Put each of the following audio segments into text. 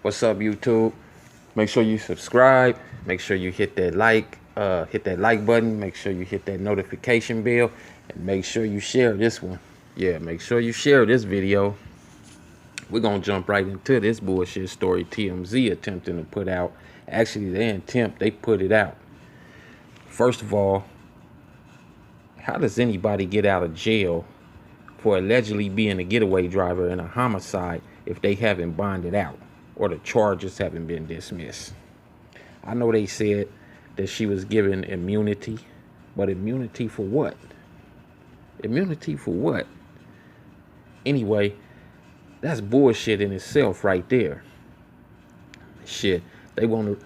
What's up, YouTube? Make sure you subscribe. Make sure you hit that like button. Make sure you hit that notification bell, and make sure you share this one. Yeah, make sure you share this video. We're gonna jump right into this bullshit story TMZ attempting to put out. Actually, they put it out. First of all, how does anybody get out of jail for allegedly being a getaway driver in a homicide if they haven't bonded out or the charges haven't been dismissed? I know they said that she was given immunity, but immunity for what? Immunity for what? Anyway, that's bullshit in itself right there. Shit, they wanted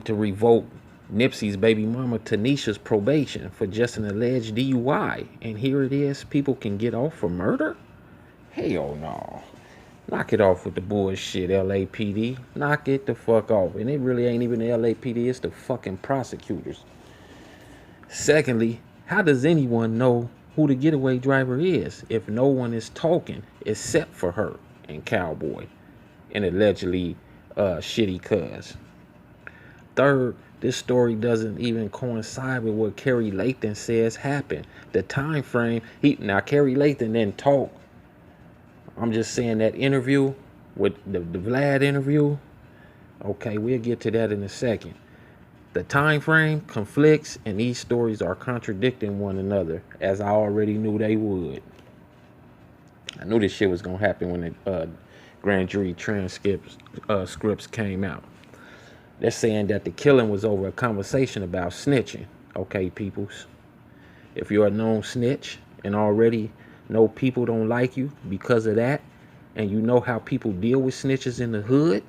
to revoke Nipsey's baby mama Tanisha's probation for just an alleged DUI, and here it is. People can get off for murder? Hell no. Knock it off with the bullshit, LAPD. Knock it the fuck off. And it really ain't even the LAPD, it's the fucking prosecutors. Secondly, how does anyone know who the getaway driver is if no one is talking except for her and Cowboy and allegedly shitty cuz? Third, this story doesn't even coincide with what Kerry Lathan says happened. The time frame, now Kerry Lathan didn't talk. I'm just saying that interview with the Vlad interview. Okay, we'll get to that in a second. The time frame conflicts, and these stories are contradicting one another, as I already knew they would. I knew this shit was gonna happen when the grand jury scripts came out. They're saying that the killing was over a conversation about snitching. Okay, peoples. If you're a known snitch and already know people don't like you because of that, and you know how people deal with snitches in the hood,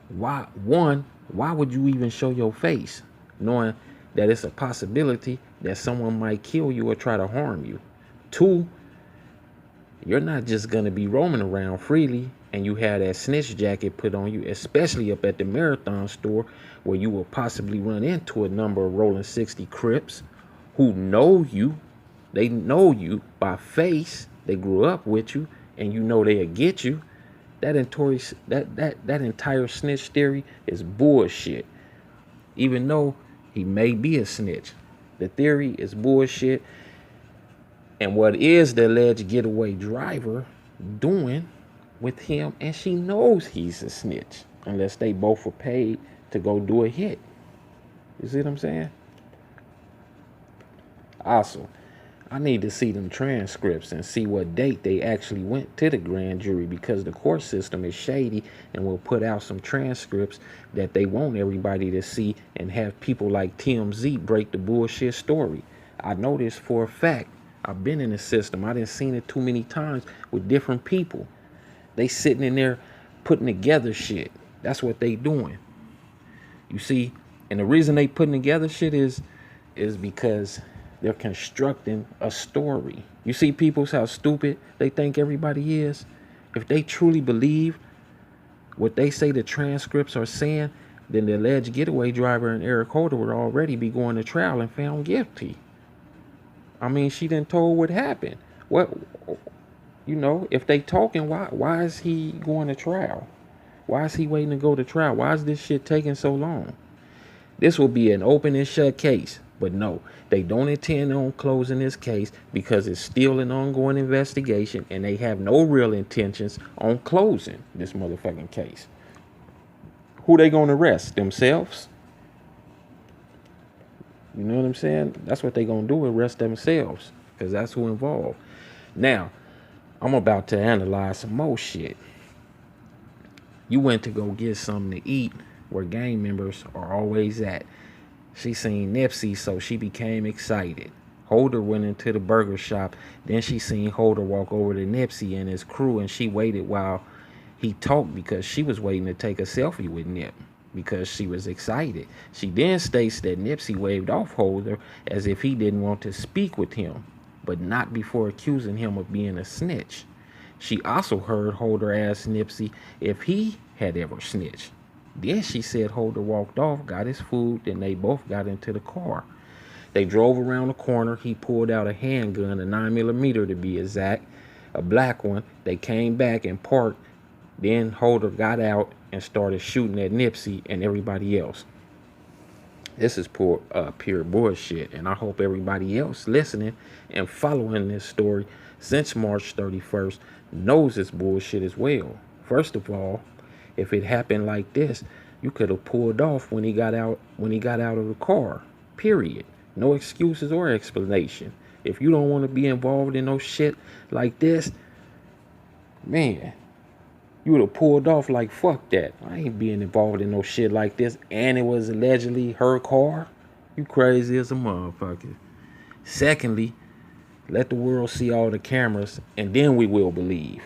why would you even show your face, knowing that it's a possibility that someone might kill you or try to harm you? Two, you're not just gonna be roaming around freely and you have that snitch jacket put on you, especially up at the Marathon store where you will possibly run into a number of rolling 60 Crips who know you. They know you by face. They grew up with you, and you know they'll get you. That entire snitch theory is bullshit. Even though he may be a snitch, the theory is bullshit. And what is the alleged getaway driver doing with him? And she knows he's a snitch, unless they both were paid to go do a hit. You see what I'm saying? Also, I need to see them transcripts and see what date they actually went to the grand jury, because the court system is shady and will put out some transcripts that they want everybody to see and have people like TMZ break the bullshit story. I know this for a fact. I've been in the system. I done seen it too many times with different people. They sitting in there putting together shit. That's what they doing. You see, and the reason they putting together shit is because they're constructing a story. You see people's how stupid they think everybody is? If they truly believe what they say the transcripts are saying, then the alleged getaway driver and Eric Holder would already be going to trial and found guilty. I mean, she didn't told what happened. What, if they talking, why is he going to trial? Why is he waiting to go to trial? Why is this shit taking so long? This will be an open and shut case. But no, they don't intend on closing this case because it's still an ongoing investigation, and they have no real intentions on closing this motherfucking case. Who they gonna arrest? Themselves? You know what I'm saying? That's what they gonna do, arrest themselves, because that's who involved. Now, I'm about to analyze some more shit. You went to go get something to eat where gang members are always at. She seen Nipsey, so she became excited. Holder went into the burger shop. Then she seen Holder walk over to Nipsey and his crew, and she waited while he talked because she was waiting to take a selfie with Nip because she was excited. She then states that Nipsey waved off Holder as if he didn't want to speak with him, but not before accusing him of being a snitch. She also heard Holder ask Nipsey if he had ever snitched. Then she said Holder walked off, got his food, then they both got into the car. They drove around the corner. He pulled out a handgun, a 9mm to be exact, a black one. They came back and parked Then Holder got out and started shooting at Nipsey and everybody else. This is pure bullshit, and I hope everybody else listening and following this story since March 31st knows this bullshit as well. First of all, if it happened like this, you could have pulled off when he got out of the car. Period. No excuses or explanation. If you don't want to be involved in no shit like this, man, you would have pulled off like fuck that. I ain't being involved in no shit like this. And it was allegedly her car. You crazy as a motherfucker. Secondly, let the world see all the cameras and then we will believe.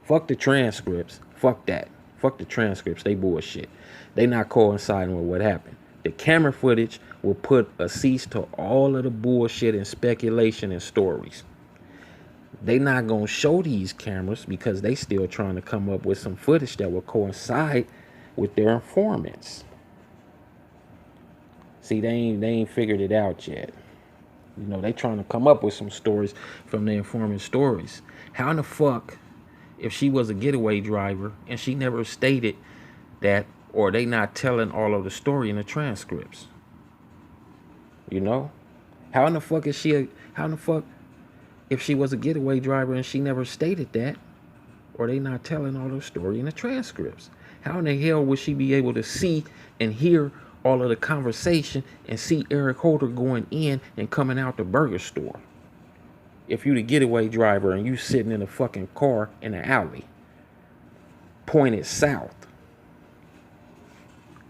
Fuck the transcripts. Fuck that. Fuck the transcripts. They bullshit. They not coinciding with what happened. The camera footage will put a cease to all of the bullshit and speculation and stories. They not gonna show these cameras because they still trying to come up with some footage that will coincide with their informants. See, they ain't figured it out yet. You know, they trying to come up with some stories from the informant stories. How in the fuck, if she was a getaway driver and she never stated that, or they not telling all of the story in the transcripts? You know? How in the fuck if she was a getaway driver and she never stated that, or they not telling all the story in the transcripts? How in the hell would she be able to see and hear all of the conversation and see Eric Holder going in and coming out the burger store? If you the getaway driver and you sitting in a fucking car in an alley, pointed south,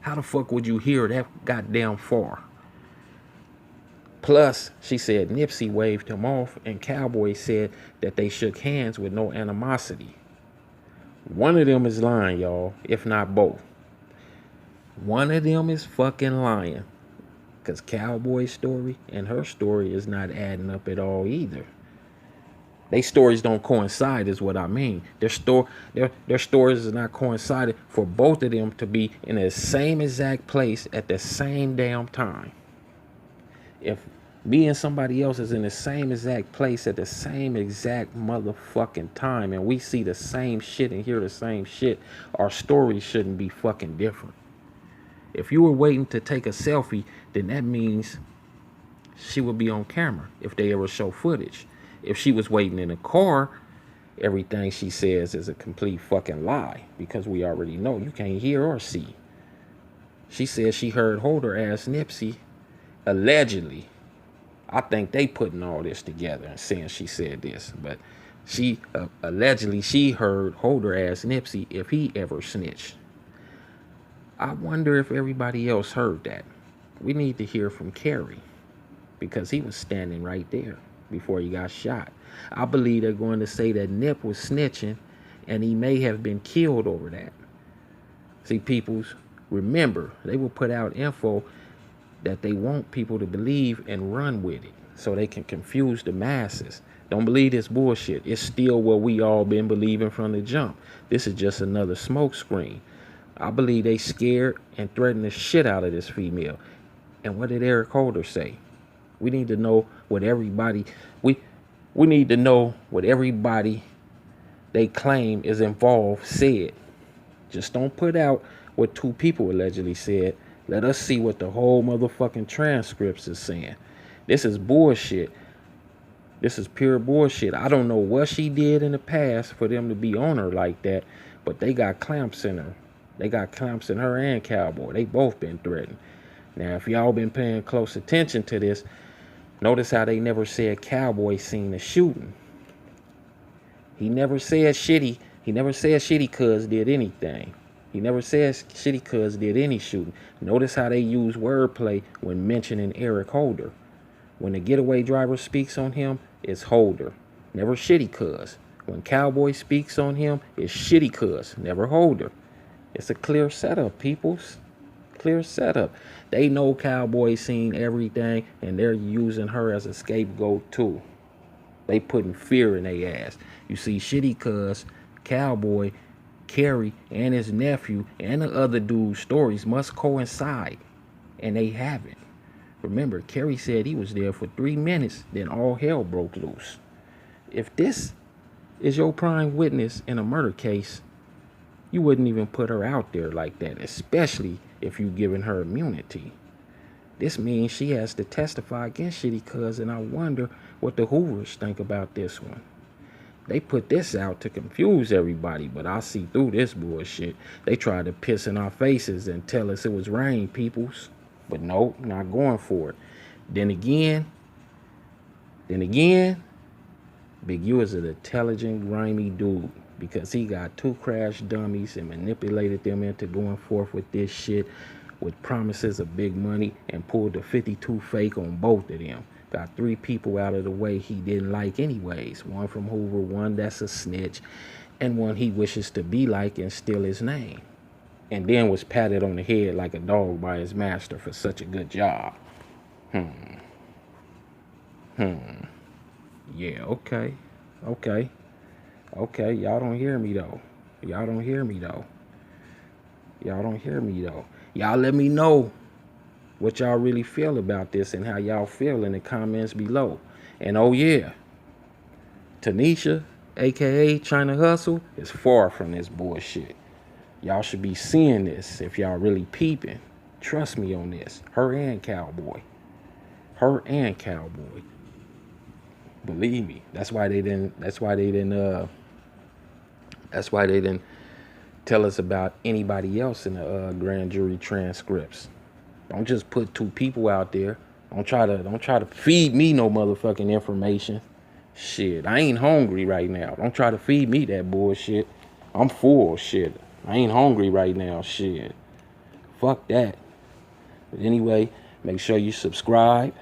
how the fuck would you hear that goddamn far? Plus, she said Nipsey waved him off and Cowboy said that they shook hands with no animosity. One of them is lying, y'all, if not both. One of them is fucking lying. Because Cowboy's story and her story is not adding up at all either. They stories don't coincide is what I mean. Their stories is not coincided for both of them to be in the same exact place at the same damn time. If me and somebody else is in the same exact place at the same exact motherfucking time and we see the same shit and hear the same shit, our stories shouldn't be fucking different. If you were waiting to take a selfie, then that means she would be on camera if they ever show footage. If she was waiting in a car, everything she says is a complete fucking lie because we already know you can't hear or see. She said she heard Holder ask Nipsey, allegedly. I think they putting all this together and saying she said this, but she allegedly she heard Holder ask Nipsey if he ever snitched. I wonder if everybody else heard that. We need to hear from Kerry because he was standing right there before he got shot. I believe they're going to say that Nip was snitching and he may have been killed over that. See, peoples, remember, they will put out info that they want people to believe and run with it so they can confuse the masses. Don't believe this bullshit. It's still what we all been believing from the jump. This is just another smoke screen. I believe they scared and threatened the shit out of this female. And what did Eric Holder say? We need to know what everybody we need to know what everybody they claim is involved said. Just don't put out what two people allegedly said. Let us see what the whole motherfucking transcripts is saying. This is bullshit. This is pure bullshit. I don't know what she did in the past for them to be on her like that, but they got clamps in her. They got clamps in her and Cowboy. They both been threatened. Now, if y'all been paying close attention to this, notice how they never said Cowboy seen the shooting. He never said Shitty. He never said Shitty Cuz did anything. He never says Shitty Cuz did any shooting. Notice how they use wordplay when mentioning Eric Holder. When the getaway driver speaks on him, it's Holder, never Shitty Cuz. When Cowboy speaks on him, it's Shitty Cuz, never Holder. It's a clear setup, peoples. Clear setup. They know Cowboy seen everything, and they're using her as a scapegoat too. They putting fear in their ass. You see, Shitty Cuz, Cowboy, Kerry, and his nephew, and the other dude's stories must coincide, and they haven't. Remember, Kerry said he was there for 3 minutes, then all hell broke loose. If this is your prime witness in a murder case, You wouldn't even put her out there like that, especially if you giving her immunity. This means she has to testify against Shitty Cuz, and I wonder what the Hoovers think about this one. They put this out to confuse everybody, but I see through this bullshit. They tried to piss in our faces and tell us it was rain, peoples. But nope, not going for it. Then again, Big U is an intelligent, grimy dude because he got 2 crash dummies and manipulated them into going forth with this shit with promises of big money and pulled the 52 fake on both of them. Got 3 people out of the way he didn't like anyways. One from Hoover, one that's a snitch, and one he wishes to be like and steal his name. And then was patted on the head like a dog by his master for such a good job. Yeah, okay. Y'all don't hear me though. Y'all let me know what y'all really feel about this and how y'all feel in the comments below. And oh yeah, Tanisha, aka China Hustle, is far from this bullshit. Y'all should be seeing this if y'all really peeping. Trust me on this. Her and Cowboy. Believe me. That's why they didn't tell us about anybody else in the grand jury transcripts. Don't just put 2 people out there. Don't try to feed me no motherfucking information. Shit, I ain't hungry right now. Don't try to feed me that bullshit. I'm full. Shit, I ain't hungry right now. Shit, fuck that. But anyway, make sure you subscribe.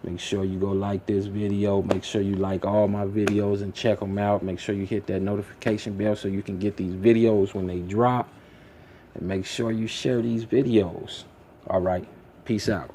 Make sure you go like this video. Make sure you like all my videos and check them out. Make sure you hit that notification bell so you can get these videos when they drop. And make sure you share these videos. All right, peace out.